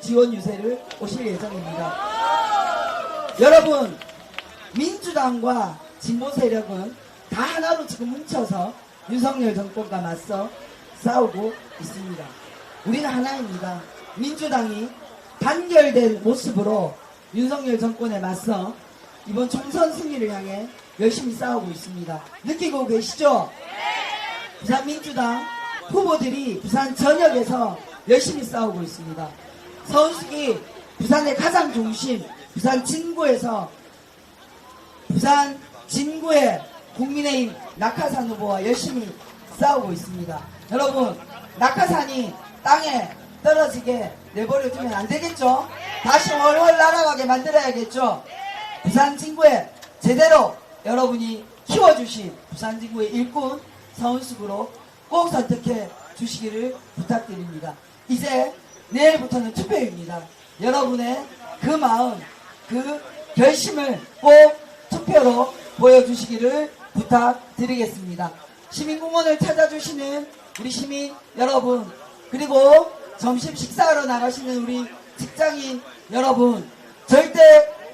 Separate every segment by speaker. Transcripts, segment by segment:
Speaker 1: 지원 유세를 오실 예정입니다. 여러분, 민주당과 진보 세력은 다 하나로 지금 뭉쳐서 윤석열 정권과 맞서 싸우고 있습니다. 우리는 하나입니다. 민주당이 단결된 모습으로 윤석열 정권에 맞서 이번 총선 승리를 향해 열심히 싸우고 있습니다. 느끼고 계시죠? 부산 민주당 후보들이 부산 전역에서 열심히 싸우고 있습니다. 서은숙이 부산의 가장 중심 부산 진구에서 부산 진구의 국민의힘 낙하산 후보와 열심히 싸우고 있습니다. 여러분, 낙하산이 땅에 떨어지게 내버려두면 안 되겠죠? 다시 월월 날아가게 만들어야겠죠? 부산 진구에 제대로 여러분이 키워주신 부산 진구의 일꾼 서은숙으로 꼭 선택해 주시기를 부탁드립니다. 이제 내일부터는 투표입니다. 여러분의 그 마음, 그 결심을 꼭 투표로 보여주시기를 부탁드리겠습니다. 시민공원을 찾아주시는 우리 시민 여러분, 그리고 점심 식사하러 나가시는 우리 직장인 여러분, 절대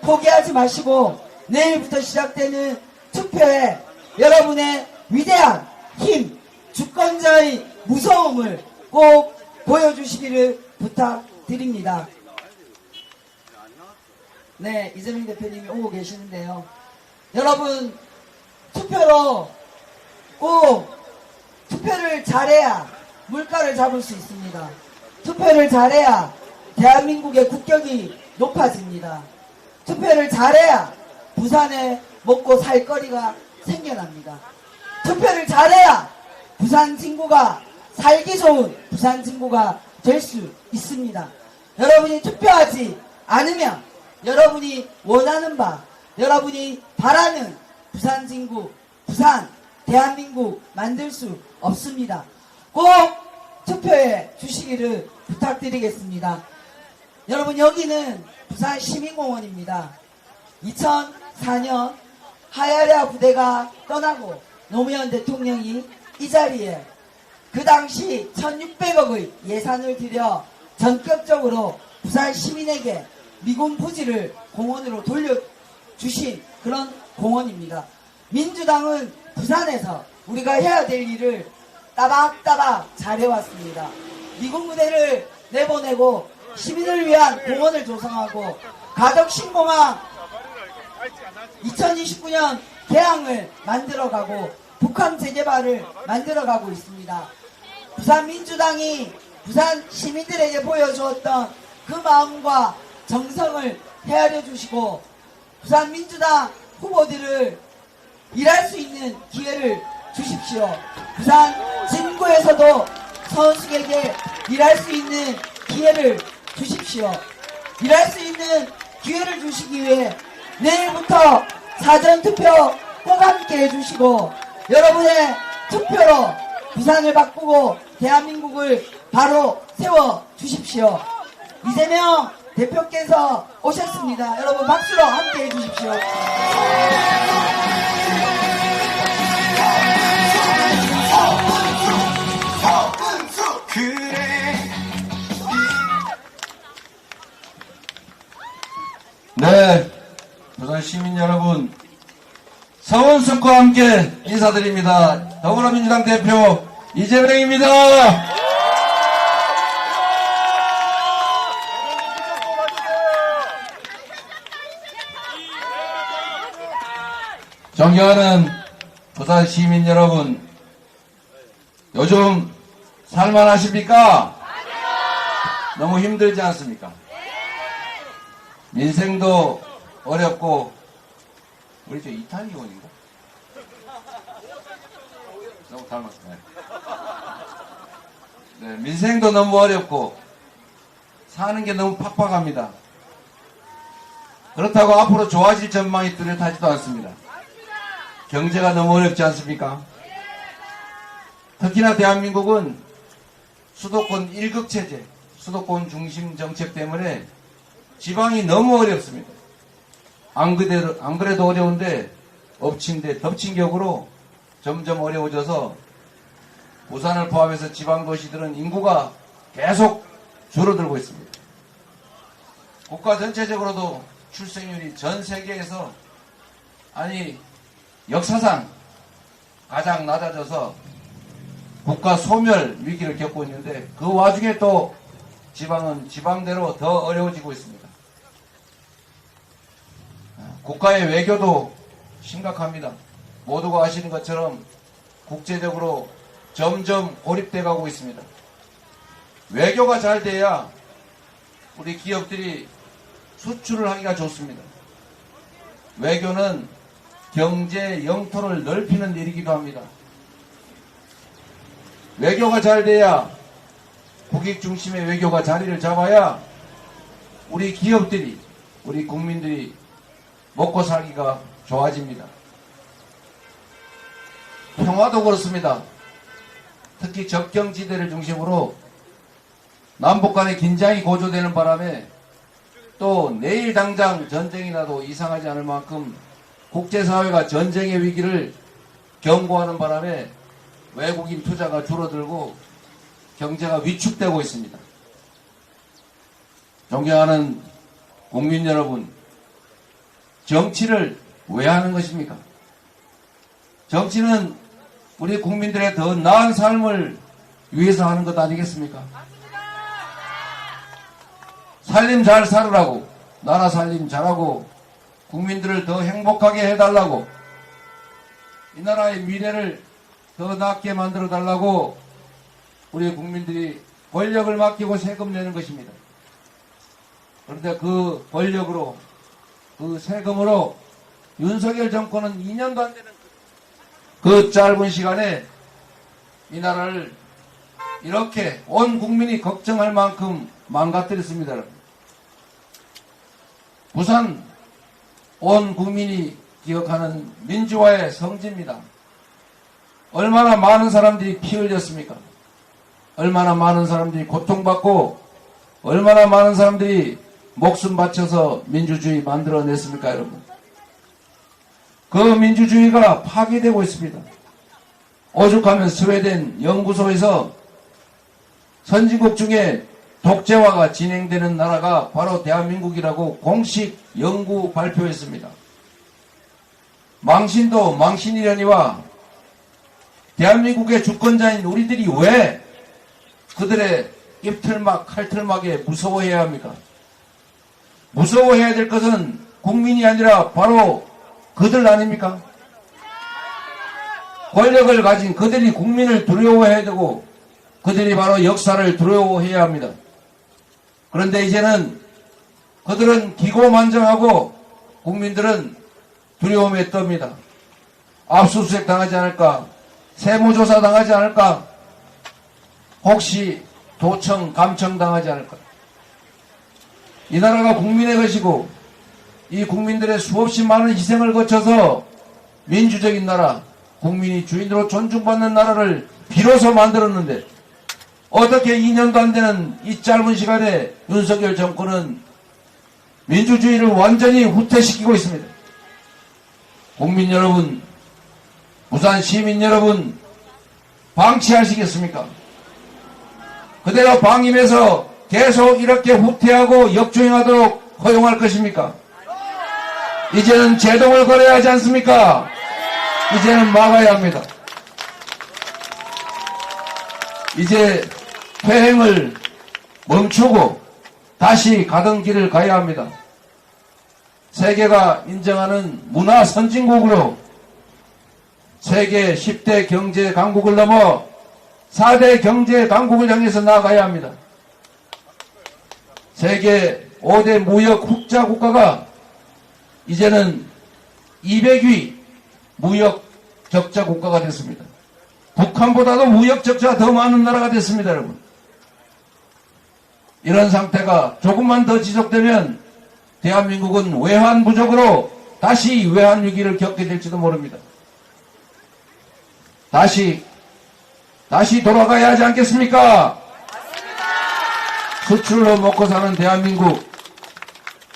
Speaker 1: 포기하지 마시고 내일부터 시작되는 투표에 여러분의 위대한 힘, 주권자의 무서움을 꼭 보여주시기를 부탁드립니다. 네, 이재명 대표님이 오고 계시는데요. 여러분, 투표로 꼭 투표를 잘해야 물가를 잡을 수 있습니다. 투표를 잘해야 대한민국의 국격이 높아집니다. 투표를 잘해야 부산에 먹고 살 거리가 생겨납니다. 투표를 잘해야 부산 진구가 살기 좋은 부산 진구가 될 수 있습니다. 여러분이 투표하지 않으면 여러분이 원하는 바, 여러분이 바라는 부산 진구, 부산, 대한민국 만들 수 없습니다. 꼭 투표해 주시기를 부탁드리겠습니다. 여러분, 여기는 부산 시민공원입니다. 2004년 하야랴 부대가 떠나고 노무현 대통령이 이 자리에 그 당시 1600억의 예산을 들여 전격적으로 부산 시민에게 미군 부지를 공원으로 돌려주신 그런 공원입니다. 민주당은 부산에서 우리가 해야 될 일을 따박따박 잘해왔습니다. 미군 부대를 내보내고 시민을 위한 공원을 조성하고 가덕신공항 2029년 개항을 만들어가고 북한 재개발을 만들어가고 있습니다. 부산 민주당이 부산 시민들에게 보여주었던 그 마음과 정성을 헤아려 주시고 부산 민주당 후보들을 일할 수 있는 기회를 주십시오. 부산 진구에서도 서은숙에게 일할 수 있는 기회를 주십시오. 일할 수 있는 기회를 주시기 위해 내일부터 사전투표 꼭 함께 해주시고 여러분의 투표로 부산을 바꾸고 대한민국을 바로 세워주십시오. 이재명 대표께서 오셨습니다. 여러분 박수로 함께 해주십시오.
Speaker 2: 네, 부산 시민 여러분, 서은숙과 함께 인사드립니다. 더불어민주당 대표 이재명입니다. 존경하는 부산 시민 여러분, 요즘 살만하십니까? 너무 힘들지 않습니까? 민생도 어렵고, 우리 저 이탄 의원인가? 너무 닮았네. 네, 민생도 너무 어렵고, 사는 게 너무 팍팍합니다. 그렇다고 앞으로 좋아질 전망이 뚜렷하지도 않습니다. 경제가 너무 어렵지 않습니까? 특히나 대한민국은 수도권 1극 체제, 수도권 중심 정책 때문에 지방이 너무 어렵습니다. 안 그래도 어려운데 엎친 데 덮친 격으로 점점 어려워져서 부산을 포함해서 지방도시들은 인구가 계속 줄어들고 있습니다. 국가 전체적으로도 출생률이 전 세계에서 아니 역사상 가장 낮아져서 국가 소멸 위기를 겪고 있는데 그 와중에 또 지방은 지방대로 더 어려워지고 있습니다. 국가의 외교도 심각합니다. 모두가 아시는 것처럼 국제적으로 점점 고립돼 가고 있습니다. 외교가 잘 돼야 우리 기업들이 수출을 하기가 좋습니다. 외교는 경제 영토를 넓히는 일이기도 합니다. 외교가 잘 돼야 국익 중심의 외교가 자리를 잡아야 우리 기업들이 우리 국민들이 먹고 살기가 좋아집니다. 평화도 그렇습니다. 특히 접경지대를 중심으로 남북 간의 긴장이 고조되는 바람에 또 내일 당장 전쟁이 나도 이상하지 않을 만큼 국제사회가 전쟁의 위기를 경고하는 바람에 외국인 투자가 줄어들고 경제가 위축되고 있습니다. 존경하는 국민 여러분, 정치를 왜 하는 것입니까? 정치는 우리 국민들의 더 나은 삶을 위해서 하는 것 아니겠습니까? 살림 잘 살으라고, 나라 살림 잘하고 국민들을 더 행복하게 해달라고, 이 나라의 미래를 더 낫게 만들어 달라고 우리 국민들이 권력을 맡기고 세금 내는 것입니다. 그런데 그 권력으로, 그 세금으로 윤석열 정권은 2년도 안 되는 그 짧은 시간에 이 나라를 이렇게 온 국민이 걱정할 만큼 망가뜨렸습니다. 여러분. 부산 온 국민이 기억하는 민주화의 성지입니다. 얼마나 많은 사람들이 피 흘렸습니까? 얼마나 많은 사람들이 고통받고 얼마나 많은 사람들이 목숨 바쳐서 민주주의 만들어냈습니까, 여러분? 그 민주주의가 파괴되고 있습니다. 오죽하면 스웨덴 연구소에서 선진국 중에 독재화가 진행되는 나라가 바로 대한민국이라고 공식 연구 발표했습니다. 망신도 망신이려니와 대한민국의 주권자인 우리들이 왜 그들의 입틀막 칼틀막에 무서워해야 합니까? 무서워해야 될 것은 국민이 아니라 바로 그들 아닙니까? 권력을 가진 그들이 국민을 두려워해야 되고 그들이 바로 역사를 두려워해야 합니다. 그런데 이제는 그들은 기고만장하고 국민들은 두려움에 떱니다. 압수수색 당하지 않을까? 세무조사 당하지 않을까? 혹시 도청, 감청 당하지 않을까? 이 나라가 국민의 것이고 이 국민들의 수없이 많은 희생을 거쳐서 민주적인 나라, 국민이 주인으로 존중받는 나라를 비로소 만들었는데 어떻게 2년도 안 되는 이 짧은 시간에 윤석열 정권은 민주주의를 완전히 후퇴시키고 있습니다. 국민 여러분, 부산 시민 여러분, 방치하시겠습니까? 그대로 방임해서 계속 이렇게 후퇴하고 역주행하도록 허용할 것입니까? 이제는 제동을 걸어야 하지 않습니까? 이제는 막아야 합니다. 이제 퇴행을 멈추고 다시 가던 길을 가야 합니다. 세계가 인정하는 문화 선진국으로 세계 10대 경제 강국을 넘어 4대 경제 강국을 향해서 나아가야 합니다. 세계 5대 무역 흑자 국가가 이제는 200위 무역 적자 국가가 됐습니다. 북한보다도 무역 적자가 더 많은 나라가 됐습니다, 여러분. 이런 상태가 조금만 더 지속되면 대한민국은 외환 부족으로 다시 외환 위기를 겪게 될지도 모릅니다. 다시 돌아가야 하지 않겠습니까? 수출로 먹고 사는 대한민국,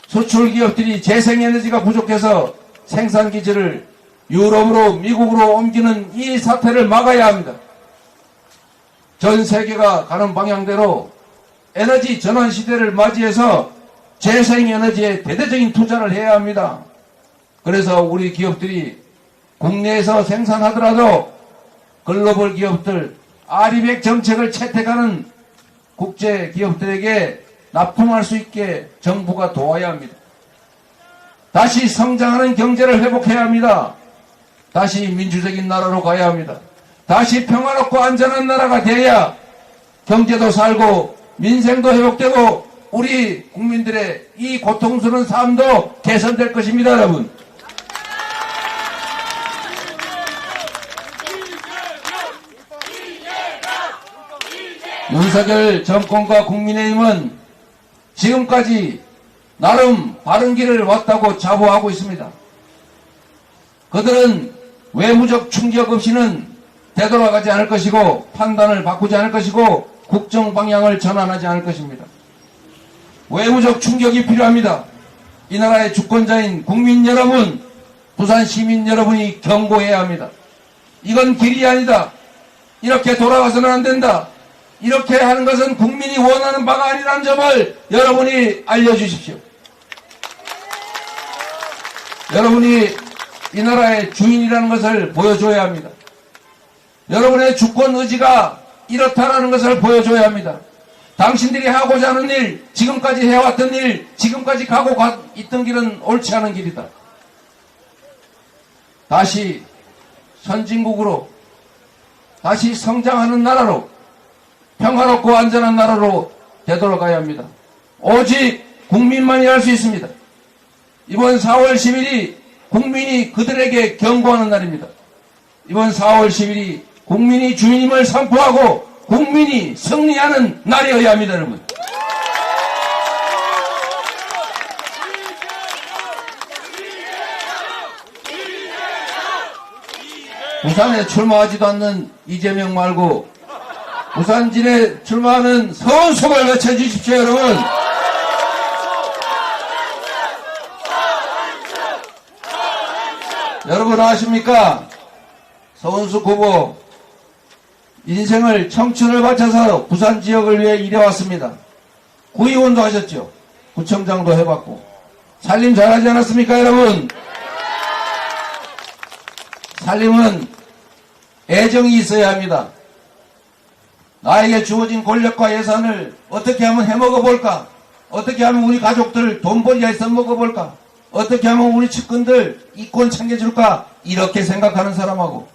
Speaker 2: 수출 기업들이 재생에너지가 부족해서 생산 기지를 유럽으로 미국으로 옮기는 이 사태를 막아야 합니다. 전 세계가 가는 방향대로 에너지 전환 시대를 맞이해서 재생에너지에 대대적인 투자를 해야 합니다. 그래서 우리 기업들이 국내에서 생산하더라도 글로벌 기업들 아리백 정책을 채택하는 국제 기업들에게 납품할 수 있게 정부가 도와야 합니다. 다시 성장하는 경제를 회복해야 합니다. 다시 민주적인 나라로 가야 합니다. 다시 평화롭고 안전한 나라가 돼야 경제도 살고 민생도 회복되고 우리 국민들의 이 고통스러운 삶도 개선될 것입니다, 여러분. 윤석열 정권과 국민의힘은 지금까지 나름 바른 길을 왔다고 자부하고 있습니다. 그들은 외무적 충격 없이는 되돌아가지 않을 것이고 판단을 바꾸지 않을 것이고 국정 방향을 전환하지 않을 것입니다. 외무적 충격이 필요합니다. 이 나라의 주권자인 국민 여러분, 부산 시민 여러분이 경고해야 합니다. 이건 길이 아니다. 이렇게 돌아가서는 안 된다. 이렇게 하는 것은 국민이 원하는 바가 아니라는 점을 여러분이 알려주십시오. 여러분이 이 나라의 주인이라는 것을 보여줘야 합니다. 여러분의 주권 의지가 이렇다라는 것을 보여줘야 합니다. 당신들이 하고자 하는 일, 지금까지 해왔던 일, 지금까지 가고 있던 길은 옳지 않은 길이다. 다시 선진국으로, 다시 성장하는 나라로, 평화롭고 안전한 나라로 되돌아가야 합니다. 오직 국민만이 할 수 있습니다. 이번 4월 10일이 국민이 그들에게 경고하는 날입니다. 이번 4월 10일이 국민이 주인임을 선포하고 국민이 승리하는 날이어야 합니다, 여러분. 부산에 출마하지도 않는 이재명 말고 부산진에 출마하는 서은숙을 외쳐주십시오, 여러분. 여러분 아십니까? 서은숙 후보 인생을 청춘을 바쳐서 부산 지역을 위해 일해왔습니다. 구의원도 하셨죠. 구청장도 해봤고 살림 잘하지 않았습니까, 여러분? 살림은 애정이 있어야 합니다. 나에게 주어진 권력과 예산을 어떻게 하면 해먹어볼까? 어떻게 하면 우리 가족들 돈벌이에 써먹어볼까? 어떻게 하면 우리 측근들 이권 챙겨줄까? 이렇게 생각하는 사람하고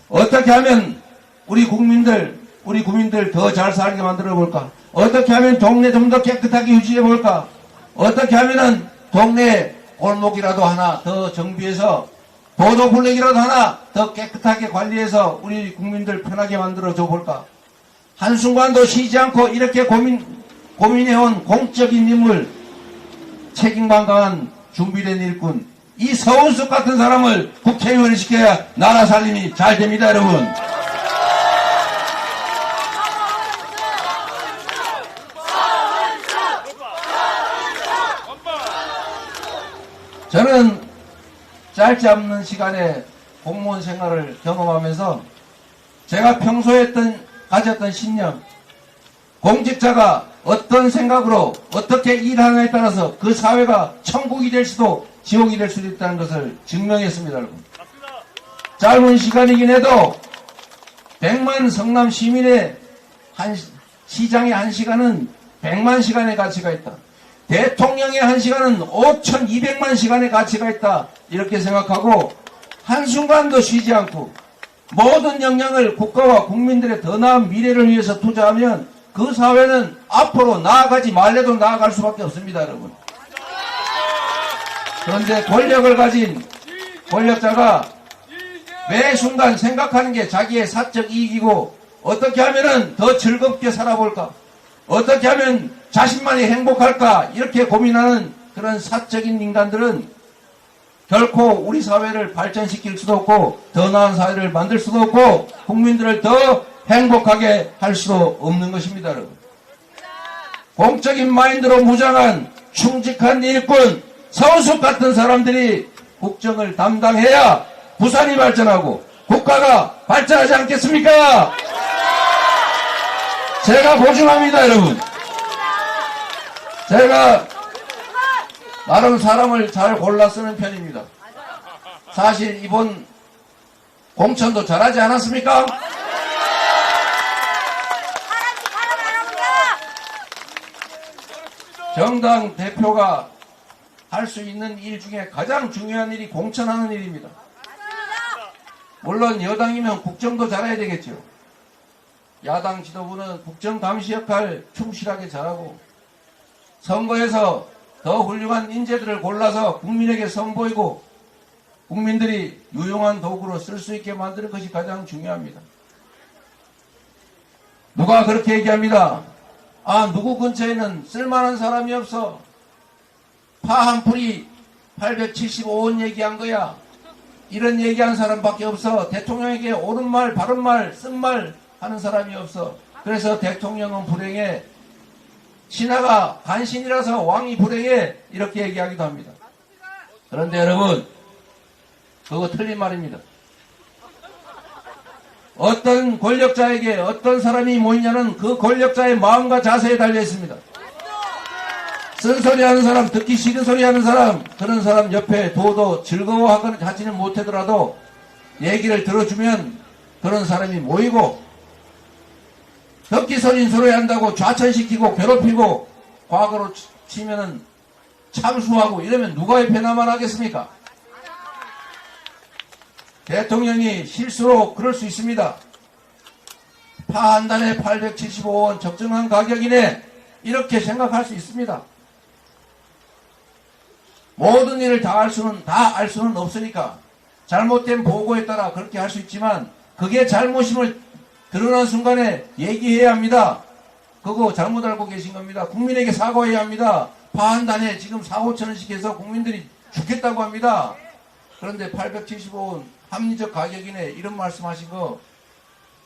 Speaker 2: 어떻게 하면 우리 국민들 더 잘 살게 만들어볼까? 어떻게 하면 동네 좀 더 깨끗하게 유지해볼까? 어떻게 하면은 동네 골목이라도 하나 더 정비해서 보도블랙이라도 하나 더 깨끗하게 관리해서 우리 국민들 편하게 만들어줘 볼까? 한순간도 쉬지 않고 이렇게 고민해온 공적인 인물, 책임감 강한 준비된 일꾼, 이 서은숙 같은 사람을 국회의원을 시켜야 나라 살림이 잘 됩니다, 여러분. 저는 짧지 않은 시간에 공무원 생활을 경험하면서 제가 평소에 가졌던 신념, 공직자가 어떤 생각으로 어떻게 일하느냐에 따라서 그 사회가 천국이 될 수도 지옥이 될 수도 있다는 것을 증명했습니다, 여러분. 짧은 시간이긴 해도 100만 성남 시민의 시장의 1시간은 100만 시간의 가치가 있다. 대통령의 1시간은 5,200만 시간의 가치가 있다. 이렇게 생각하고 한순간도 쉬지 않고 모든 역량을 국가와 국민들의 더 나은 미래를 위해서 투자하면 그 사회는 앞으로 나아가지 말래도 나아갈 수밖에 없습니다, 여러분. 그런데 권력을 가진 권력자가 매 순간 생각하는 게 자기의 사적 이익이고 어떻게 하면은 더 즐겁게 살아볼까? 어떻게 하면 자신만이 행복할까? 이렇게 고민하는 그런 사적인 인간들은 결코 우리 사회를 발전시킬 수도 없고 더 나은 사회를 만들 수도 없고 국민들을 더 행복하게 할 수도 없는 것입니다, 여러분. 공적인 마인드로 무장한 충직한 일꾼, 서은숙 같은 사람들이 국정을 담당해야 부산이 발전하고 국가가 발전하지 않겠습니까? 제가 보증합니다, 여러분. 제가 나름 사람을 잘 골라 쓰는 편입니다. 사실 이번 공천도 잘하지 않았습니까? 정당 대표가 할 수 있는 일 중에 가장 중요한 일이 공천하는 일입니다. 물론 여당이면 국정도 잘해야 되겠죠. 야당 지도부는 국정 감시 역할 충실하게 잘하고 선거에서 더 훌륭한 인재들을 골라서 국민에게 선보이고 국민들이 유용한 도구로 쓸 수 있게 만드는 것이 가장 중요합니다. 누가 그렇게 얘기합니다. 아, 누구 근처에는 쓸만한 사람이 없어. 파 한 풀이 875원 얘기한 거야. 이런 얘기한 사람밖에 없어. 대통령에게 옳은 말, 바른 말, 쓴 말 하는 사람이 없어. 그래서 대통령은 불행해. 신하가 간신이라서 왕이 불행해. 이렇게 얘기하기도 합니다. 그런데 여러분, 그거 틀린 말입니다. 어떤 권력자에게 어떤 사람이 모이냐는 그 권력자의 마음과 자세에 달려 있습니다. 쓴소리 하는 사람, 듣기 싫은 소리 하는 사람, 그런 사람 옆에 둬도 즐거워하지는 못하더라도 얘기를 들어주면 그런 사람이 모이고, 듣기 싫은 소리 한다고 좌천시키고 괴롭히고 과거로 치면은 참수하고 이러면 누가 옆에 나만 하겠습니까? 대통령이 실수로 그럴 수 있습니다. 파 한 단에 875원 적정한 가격이네, 이렇게 생각할 수 있습니다. 모든 일을 다 알 수는 없으니까 잘못된 보고에 따라 그렇게 할 수 있지만, 그게 잘못임을 드러난 순간에 얘기해야 합니다. 그거 잘못 알고 계신 겁니다. 국민에게 사과해야 합니다. 파 한 단에 지금 4, 5천원씩 해서 국민들이 죽겠다고 합니다. 그런데 875원 합리적 가격이네, 이런 말씀하신 거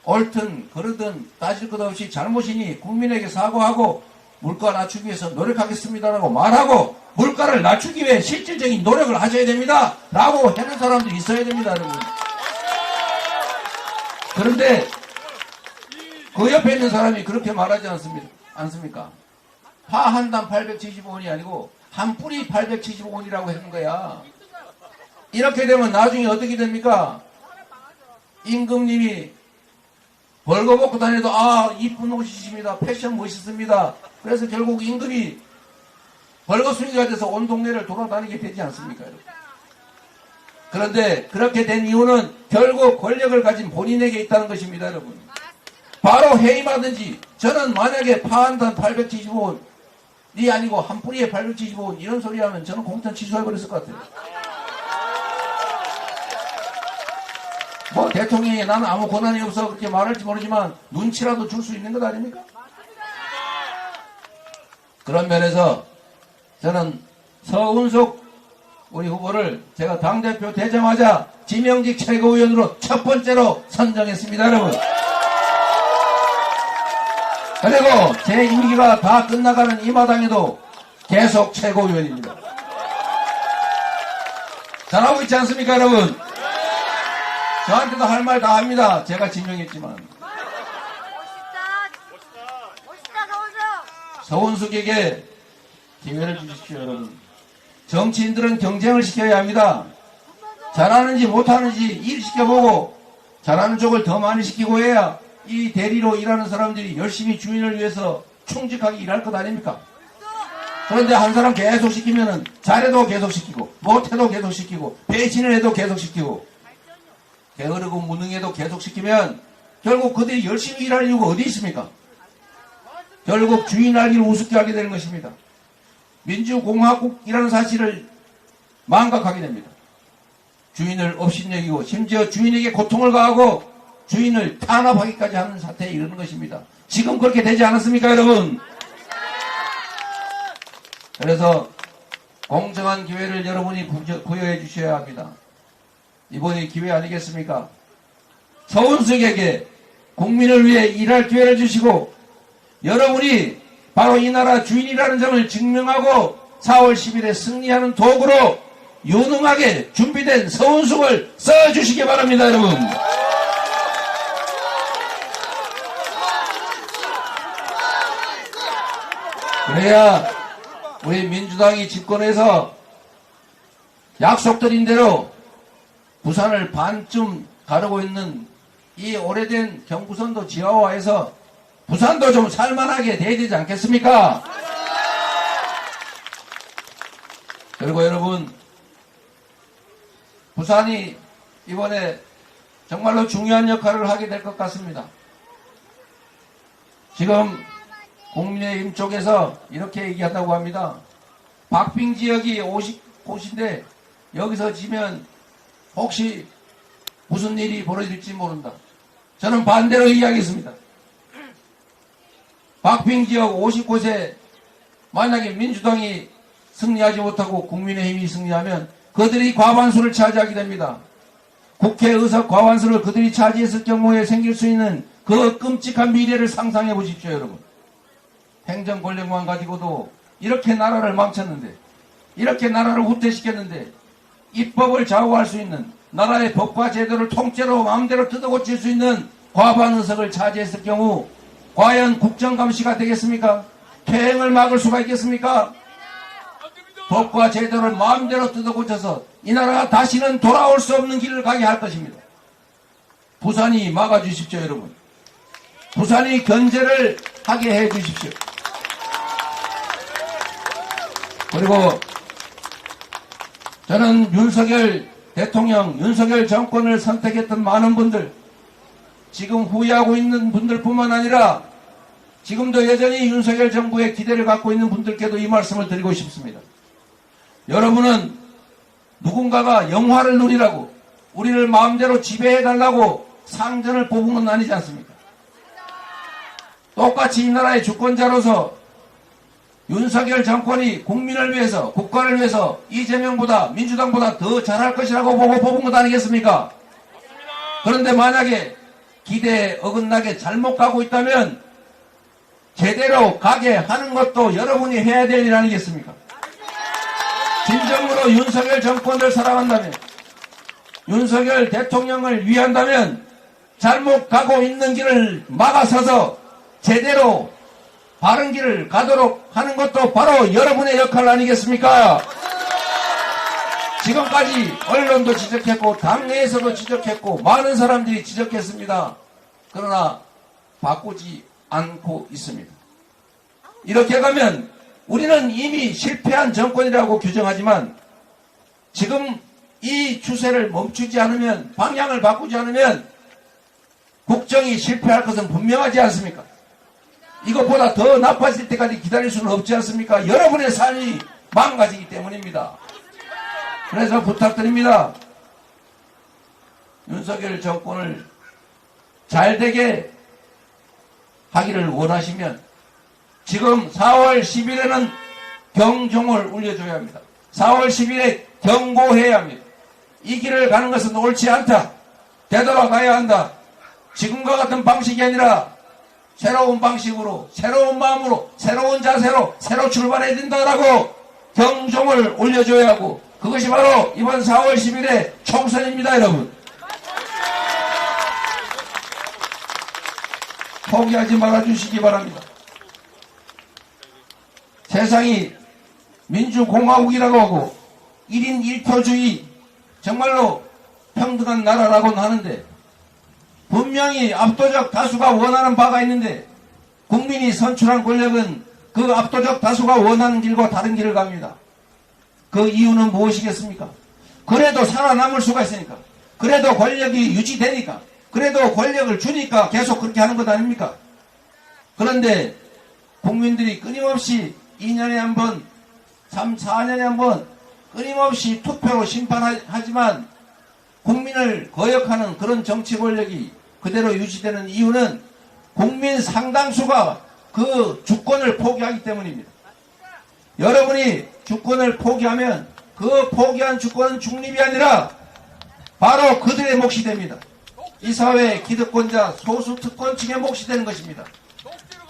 Speaker 2: 옳든 그러든 따질 것 없이 잘못이니 국민에게 사과하고 물가 낮추기 위해서 노력하겠습니다라고 말하고, 물가를 낮추기 위해 실질적인 노력을 하셔야 됩니다 라고 하는 사람들이 있어야 됩니다, 여러분. 그런데 그 옆에 있는 사람이 그렇게 말하지 않습니까? 파 한 단 875원이 아니고 한 뿌리 875원이라고 하는 거야. 이렇게 되면 나중에 어떻게 됩니까? 임금님이 벌거벗고 다녀도 이쁜 옷이십니다. 패션 멋있습니다. 그래서 결국 임금이 벌거숭이가 돼서 온 동네를 돌아다니게 되지 않습니까, 여러분? 그런데 그렇게 된 이유는 결국 권력을 가진 본인에게 있다는 것입니다, 여러분. 바로 해임하든지, 저는 만약에 파 한 단 875원 이 아니고 한 뿌리에 875원 이런 소리 하면 저는 공천 취소해버렸을 것 같아요. 뭐 대통령이 나는 아무 권한이 없어 그렇게 말할지 모르지만 눈치라도 줄 수 있는 것 아닙니까? 그런 면에서 저는 서운석 우리 후보를 제가 당대표 되자마자 지명직 최고위원으로 첫 번째로 선정했습니다, 여러분. 그리고 제 임기가 다 끝나가는 이 마당에도 계속 최고위원입니다. 잘하고 있지 않습니까, 여러분? 저한테도 할 말 다 합니다. 제가 지명했지만. 멋있다, 서운숙에게 기회를 주십시오, 여러분. 정치인들은 경쟁을 시켜야 합니다. 잘하는지 못하는지 일 시켜보고 잘하는 쪽을 더 많이 시키고 해야 이 대리로 일하는 사람들이 열심히 주인을 위해서 충직하게 일할 것 아닙니까? 그런데 한 사람 계속 시키면은 잘해도 계속 시키고 못해도 계속 시키고 배신을 해도 계속 시키고 게으르고 무능해도 계속 시키면 결국 그들이 열심히 일할 이유가 어디 있습니까? 결국 주인 알기를 우습게 하게 되는 것입니다. 민주공화국이라는 사실을 망각하게 됩니다. 주인을 업신여기고 심지어 주인에게 고통을 가하고 주인을 탄압하기까지 하는 사태에 이르는 것입니다. 지금 그렇게 되지 않았습니까, 여러분? 그래서 공정한 기회를 여러분이 부여해 주셔야 합니다. 이번이 기회 아니겠습니까? 서운석에게 국민을 위해 일할 기회를 주시고 여러분이 바로 이 나라 주인이라는 점을 증명하고 4월 10일에 승리하는 도구로 유능하게 준비된 서운석을 써주시기 바랍니다, 여러분. 그래야 우리 민주당이 집권해서 약속드린 대로 부산을 반쯤 가르고 있는 이 오래된 경부선도 지하화해서 부산도 좀 살만하게 돼야 되지 않겠습니까? 그리고 여러분, 부산이 이번에 정말로 중요한 역할을 하게 될 것 같습니다. 지금 국민의힘 쪽에서 이렇게 얘기한다고 합니다. 박빙 지역이 50곳인데 여기서 지면 혹시 무슨 일이 벌어질지 모른다. 저는 반대로 이야기했습니다. 박빙 지역 50곳에 만약에 민주당이 승리하지 못하고 국민의힘이 승리하면 그들이 과반수를 차지하게 됩니다. 국회 의석 과반수를 그들이 차지했을 경우에 생길 수 있는 그 끔찍한 미래를 상상해 보십시오, 여러분. 행정 권력만 가지고도 이렇게 나라를 망쳤는데, 이렇게 나라를 후퇴시켰는데, 입법을 좌우할 수 있는 나라의 법과 제도를 통째로 마음대로 뜯어고칠 수 있는 과반 의석을 차지했을 경우 과연 국정감시가 되겠습니까? 퇴행을 막을 수가 있겠습니까? 법과 제도를 마음대로 뜯어고쳐서 이 나라가 다시는 돌아올 수 없는 길을 가게 할 것입니다. 부산이 막아주십시오, 여러분. 부산이 견제를 하게 해주십시오. 그리고 저는 윤석열 대통령, 윤석열 정권을 선택했던 많은 분들, 지금 후회하고 있는 분들뿐만 아니라 지금도 여전히 윤석열 정부에 기대를 갖고 있는 분들께도 이 말씀을 드리고 싶습니다. 여러분은 누군가가 영화를 누리라고 우리를 마음대로 지배해달라고 상전을 뽑은 건 아니지 않습니까? 똑같이 이 나라의 주권자로서 윤석열 정권이 국민을 위해서, 국가를 위해서 이재명보다, 민주당보다 더 잘할 것이라고 보고 뽑은 것 아니겠습니까? 그런데 만약에 기대에 어긋나게 잘못 가고 있다면 제대로 가게 하는 것도 여러분이 해야 될 일 아니겠습니까? 진정으로 윤석열 정권을 사랑한다면, 윤석열 대통령을 위한다면 잘못 가고 있는 길을 막아서서 제대로 바른 길을 가도록 하는 것도 바로 여러분의 역할 아니겠습니까? 지금까지 언론도 지적했고 당내에서도 지적했고 많은 사람들이 지적했습니다. 그러나 바꾸지 않고 있습니다. 이렇게 가면 우리는 이미 실패한 정권이라고 규정하지만 지금 이 추세를 멈추지 않으면, 방향을 바꾸지 않으면 국정이 실패할 것은 분명하지 않습니까? 이것보다 더 나빠질 때까지 기다릴 수는 없지 않습니까? 여러분의 삶이 망가지기 때문입니다. 그래서 부탁드립니다. 윤석열 정권을 잘되게 하기를 원하시면 지금 4월 10일에는 경종을 울려줘야 합니다. 4월 10일에 경고해야 합니다. 이 길을 가는 것은 옳지 않다. 되돌아가야 한다. 지금과 같은 방식이 아니라 새로운 방식으로, 새로운 마음으로, 새로운 자세로 새로 출발해야 된다라고 경종을 올려줘야 하고, 그것이 바로 이번 4월 10일의 총선입니다, 여러분. 포기하지 말아주시기 바랍니다. 세상이 민주공화국이라고 하고 1인 1표주의, 정말로 평등한 나라라고는 하는데 분명히 압도적 다수가 원하는 바가 있는데 국민이 선출한 권력은 그 압도적 다수가 원하는 길과 다른 길을 갑니다. 그 이유는 무엇이겠습니까? 그래도 살아남을 수가 있으니까, 그래도 권력이 유지되니까, 그래도 권력을 주니까 계속 그렇게 하는 것 아닙니까? 그런데 국민들이 끊임없이 2년에 한 번, 3, 4년에 한 번 끊임없이 투표로 심판하지만 국민을 거역하는 그런 정치 권력이 그대로 유지되는 이유는 국민 상당수가 그 주권을 포기하기 때문입니다. 여러분이 주권을 포기하면 그 포기한 주권은 중립이 아니라 바로 그들의 몫이 됩니다. 이 사회의 기득권자 소수 특권층의 몫이 되는 것입니다.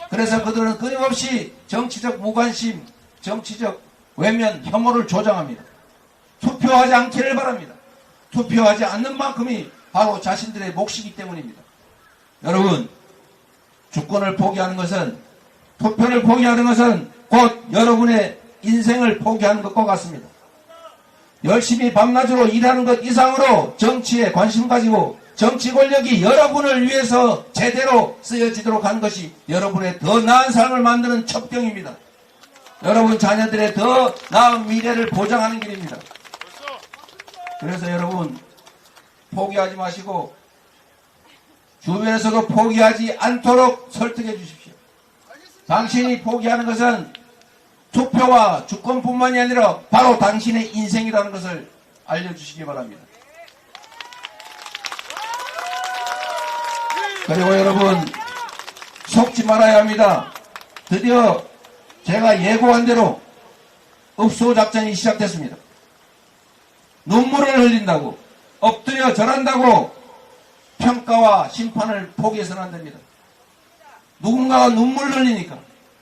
Speaker 2: 그래서 그들은 끊임없이 정치적 무관심, 정치적 외면, 혐오를 조장합니다. 투표하지 않기를 바랍니다. 투표하지 않는 만큼이 바로 자신들의 몫이기 때문입니다. 여러분, 주권을 포기하는 것은, 투표를 포기하는 것은 곧 여러분의 인생을 포기하는 것과 같습니다. 열심히 밤낮으로 일하는 것 이상으로 정치에 관심 가지고 정치 권력이 여러분을 위해서 제대로 쓰여지도록 하는 것이 여러분의 더 나은 삶을 만드는 첩경입니다. 여러분 자녀들의 더 나은 미래를 보장하는 길입니다. 그래서 여러분 포기하지 마시고 주변에서도 포기하지 않도록 설득해 주십시오. 당신이 포기하는 것은 투표와 주권뿐만이 아니라 바로 당신의 인생이라는 것을 알려주시기 바랍니다. 그리고 여러분 속지 말아야 합니다. 드디어 제가 예고한 대로 읍소 작전이 시작됐습니다. 눈물을 흘린다고 엎드려 절한다고 평가와 심판을 포기해서는 안 됩니다. 누군가가 눈물을 흘리니까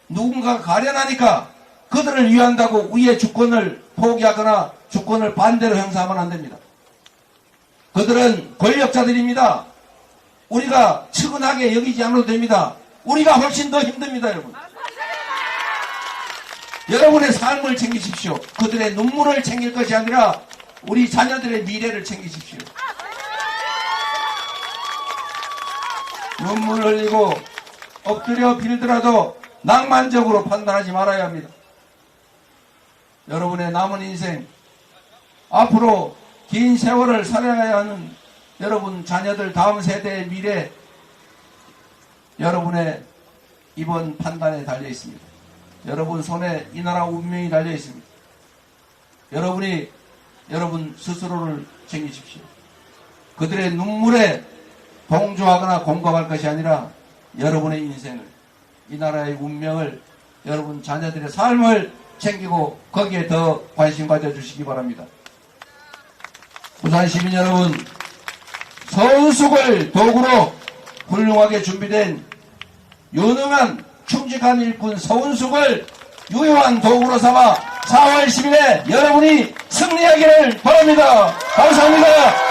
Speaker 2: 누군가가 가련하니까 그들을 위한다고 우리의 주권을 포기하거나 주권을 반대로 행사하면 안 됩니다. 그들은 권력자들입니다. 우리가 측은하게 여기지 않아도 됩니다. 우리가 훨씬 더 힘듭니다, 여러분. 여러분의 삶을 챙기십시오. 그들의 눈물을 챙길 것이 아니라 우리 자녀들의 미래를 챙기십시오. 눈물을 흘리고 엎드려 빌더라도 낭만적으로 판단하지 말아야 합니다. 여러분의 남은 인생, 앞으로 긴 세월을 살아가야 하는 여러분 자녀들 다음 세대의 미래, 여러분의 이번 판단에 달려 있습니다. 여러분 손에 이 나라 운명이 달려 있습니다. 여러분이 여러분 스스로를 챙기십시오. 그들의 눈물에 동조하거나 공감할 것이 아니라 여러분의 인생을, 이 나라의 운명을, 여러분 자녀들의 삶을 챙기고 거기에 더 관심 가져주시기 바랍니다. 부산 시민 여러분, 서은숙을 도구로 훌륭하게 준비된 유능한 충직한 일꾼 서은숙을 유효한 도구로 삼아 4월 10일에 여러분이 승리하기를 바랍니다. 감사합니다.